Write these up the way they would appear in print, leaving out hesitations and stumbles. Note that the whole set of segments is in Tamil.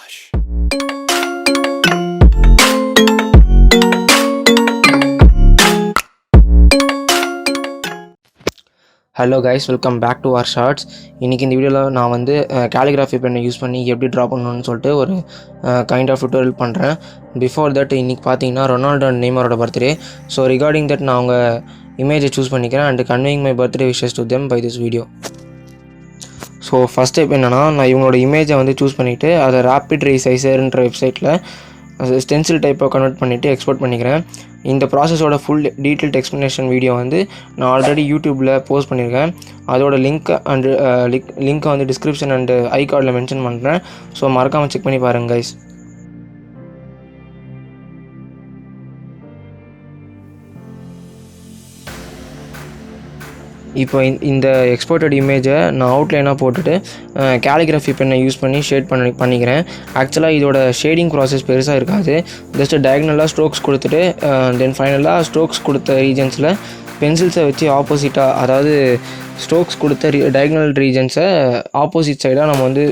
Hush. Hello guys, welcome back to our shorts. இன்றைக்கி இந்த வீடியோவில் நான் வந்து கேலிகிராஃபி பெண்ணை யூஸ் பண்ணி எப்படி ட்ரா பண்ணணும்னு சொல்லிட்டு ஒரு கைண்ட் ஆஃப் டுட்டோரியல் பண்ணுறேன். பிஃபோர் தட் இன்றைக்கி பார்த்தீங்கன்னா ரொனால்டோ அண்ட் நெய்மரோட பர்த்டே. ஸோ ரிகார்டிங் தட் நான் அவங்க இமேஜை சூஸ் பண்ணிக்கிறேன் and conveying my birthday wishes to them by this video. So first step என்னென்னா, நான் இவங்களோட இமேஜை வந்து சூஸ் பண்ணிவிட்டு அதை ரேப்பிட் ரீசைசர்ன்ற வெப்சைட்டில் ஸ்டென்சில் டைப்பாக கன்வெர்ட் பண்ணிவிட்டு எக்ஸ்போர்ட் பண்ணிக்கிறேன். இந்த ப்ராசஸோட ஃபுல் டீட்டெயில்ட் எக்ஸ்ப்ளனேஷன் வீடியோ வந்து நான் ஆல்ரெடி யூடியூப்பில் போஸ்ட் பண்ணியிருக்கேன். அதோட லிங்க்கை வந்து டிஸ்கிரிப்ஷன் அண்டு ஐ கார்டில் மென்ஷன் பண்ணுறேன். ஸோ மறக்காமல் செக் பண்ணி பாருங்கள் கைஸ். இப்போ இந்த எக்ஸ்போர்ட்டட் இமேஜை நான் அவுட்லைனாக போட்டுட்டு கேலிகிராஃபி பெண்ணை யூஸ் பண்ணி ஷேட் பண்ணிக்கிறேன். ஆக்சுவலாக இதோட ஷேடிங் ப்ராசஸ் பெருசாக இருக்காது. ஜஸ்ட்டு டயக்னலாக ஸ்ட்ரோக்ஸ் கொடுத்துட்டு தென் ஃபைனலாக ஸ்ட்ரோக்ஸ் கொடுத்த ரீஜன்ஸில் பென்சில்ஸை வச்சு ஆப்போசிட்டாக, அதாவது ஸ்ட்ரோக்ஸ் கொடுத்த டயக்னல் ரீஜன்ஸை ஆப்போசிட் சைடாக நம்ம வந்து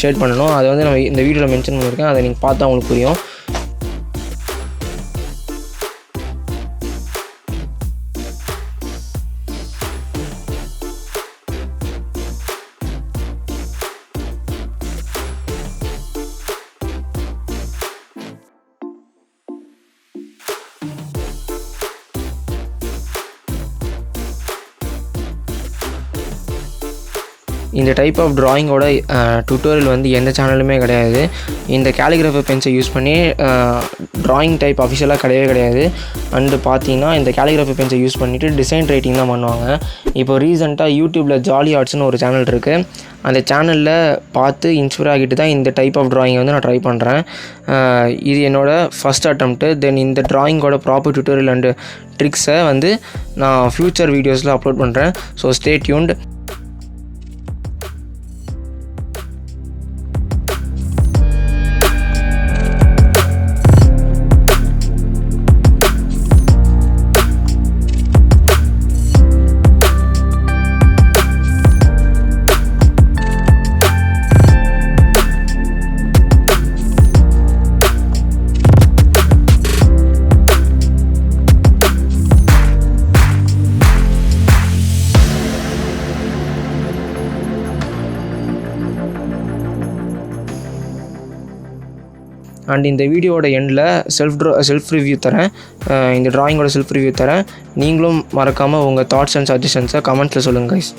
ஷேட் பண்ணணும். அதை வந்து நான் இந்த வீடியோவில் மென்ஷன் பண்ணியிருக்கேன். அதை நீங்கள் பார்த்தா உங்களுக்கு புரியும். இந்த டைப் ஆஃப் ட்ராயிங்கோட டுட்டோரியல் வந்து எந்த சேனலுமே கிடையாது. இந்த கேலிகிராஃபி பென்ஸை யூஸ் பண்ணி ட்ராயிங் டைப் அஃபிஷியலாக கிடையாது. அண்டு பார்த்தீங்கன்னா இந்த கேலிகிராஃபி பென்ஸை யூஸ் பண்ணிவிட்டு டிசைன் ரைட்டிங் தான் பண்ணுவாங்க. இப்போ ரீசெண்டாக யூடியூப்பில் ஜாலி ஆர்ட்ஸ்னு ஒரு சேனல் இருக்குது. அந்த சேனலில் பார்த்து இன்ஸ்பயர் ஆகிட்டு தான் இந்த டைப் ஆஃப் ட்ராயிங்கை வந்து நான் ட்ரை பண்ணுறேன். இது என்னோடய ஃபஸ்ட் அட்டம்ப்ட்டு. தென் இந்த ட்ராயிங்கோட ப்ராப்பர் டுட்டோரியல் அண்டு ட்ரிக்ஸை வந்து நான் ஃப்யூச்சர் வீடியோஸில் அப்லோட் பண்ணுறேன். So stay tuned. அண்ட் இந்த வீடியோட எண்டில் செல்ஃப் ரிவ்யூ தரேன். இந்த ட்ராயிங்கோட செல்ஃப் ரிவ்யூ தரேன். நீங்களும் மறக்காமல் உங்கள் தாட்ஸ் அண்ட் சஜஷன்ஸை கமெண்ட்ஸில் சொல்லுங்கள் கைஸ்.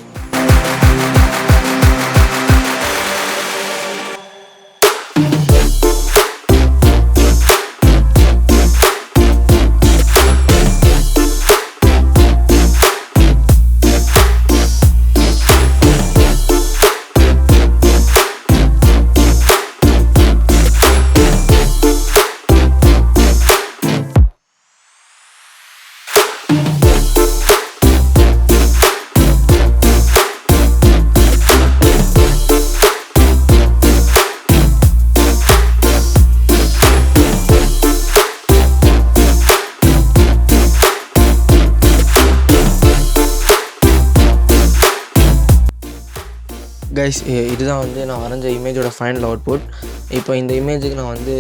கைஸ், இதுதான் வந்து நான் வரைஞ்ச இமேஜோட ஃபைனல் அவுட்புட். இப்போ இந்த இமேஜுக்கு நான் வந்து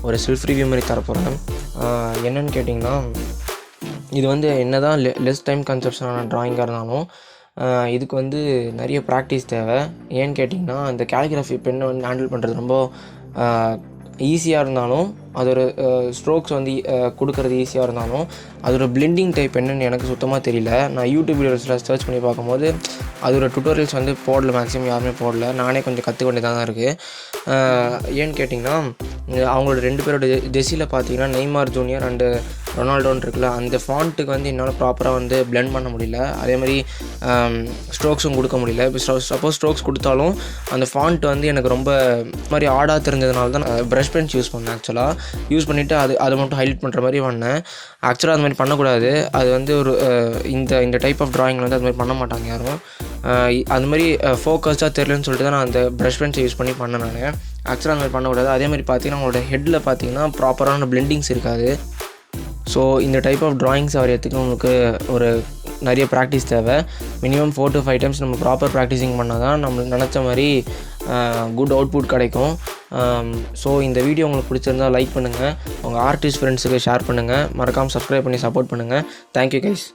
ஒரு செல்ஃப் ரிவ்யூ மாதிரி தரப்போகிறேன். என்னென்னு கேட்டிங்கன்னா, இது வந்து என்ன தான் லெஸ் டைம் கன்செப்ஷனான ட்ராயிங்காக இருந்தாலும் இதுக்கு வந்து நிறைய ப்ராக்டிஸ் தேவை. ஏன்னு கேட்டிங்கன்னா, இந்த கேலிகிராஃபி பெண்ணை வந்து ஹேண்டில் பண்ணுறது ரொம்ப ஈஸியாக இருந்தாலும், அதோட ஸ்ட்ரோக்ஸ் வந்து கொடுக்கறது ஈஸியாக இருந்தாலும், அதோட பிளெண்டிங் டைப் என்னென்னு எனக்கு சுத்தமாக தெரியல. நான் யூடியூப் வீடியோஸில் சர்ச் பண்ணி பார்க்கும்போது அதோட டுட்டோரியல்ஸ் வந்து போடல, மேக்ஸிமம் யாருமே போடல. நானே கொஞ்சம் கற்றுக்க வேண்டியதாக தான் இருக்குது. ஏன்னு கேட்டிங்கன்னா, அவங்களோட 2 பேரோட ஜெர்சியில் பார்த்தீங்கன்னா நெய்மார் ஜூனியர் அண்டு ரொனால்டோன்னு இருக்குல்ல, அந்த ஃபாண்ட்டுக்கு வந்து என்னால் ப்ராப்பராக வந்து பிளெண்ட் பண்ண முடியல. அதே மாதிரி ஸ்ட்ரோக்ஸும் கொடுக்க முடியல. இப்போ சப்போஸ் ஸ்ட்ரோக்ஸ் கொடுத்தாலும் அந்த ஃபாண்ட் வந்து எனக்கு ரொம்ப மாதிரி ஆடாக தெரிஞ்சதுனால தான் ப்ரஷ் பென்ஸ் யூஸ் பண்ணேன். ஆக்சுவலாக யூஸ் பண்ணிவிட்டு அதை மட்டும் ஹைலைட் பண்ணுற மாதிரி பண்ணேன். ஆக்சுவலாக அது மாதிரி பண்ணக்கூடாது. அது வந்து ஒரு இந்த டைப் ஆஃப் ட்ராயிங்கில் வந்து அது மாதிரி பண்ண மாட்டாங்க யாரும். அது மாதிரி ஃபோக்கஸ்டாக தெரியலன்னு சொல்லிட்டு தான் நான் அந்த ப்ரஷ் பென்ஸை யூஸ் பண்ணி பண்ணேன் நான். ஆக்சுவலாக அந்த மாதிரி பண்ணக்கூடாது. அதே மாதிரி பார்த்தீங்கன்னா அவங்களோட ஹெட்டில் பார்த்தீங்கன்னா ப்ராப்பரான பிளெண்டிங்ஸ் இருக்காது. ஸோ இந்த டைப் ஆஃப் ட்ராயிங்ஸ் வரையறதுக்கு உங்களுக்கு ஒரு நிறைய ப்ராக்டிஸ் தேவை. மினிமம் 4 to 5 டைம்ஸ் நம்ம ப்ராப்பர் ப்ராக்டிஸிங் பண்ணால் தான் நம்மளுக்கு நினச்ச மாதிரி குட் அவுட்புட் கிடைக்கும். ஸோ இந்த வீடியோ உங்களுக்கு பிடிச்சிருந்தால் லைக் பண்ணுங்கள், உங்கள் ஆர்டிஸ்ட் ஃப்ரெண்ட்ஸுக்கு ஷேர் பண்ணுங்கள், மறக்காமல் சப்ஸ்கிரைப் பண்ணி சப்போர்ட் பண்ணுங்கள். Thank you guys.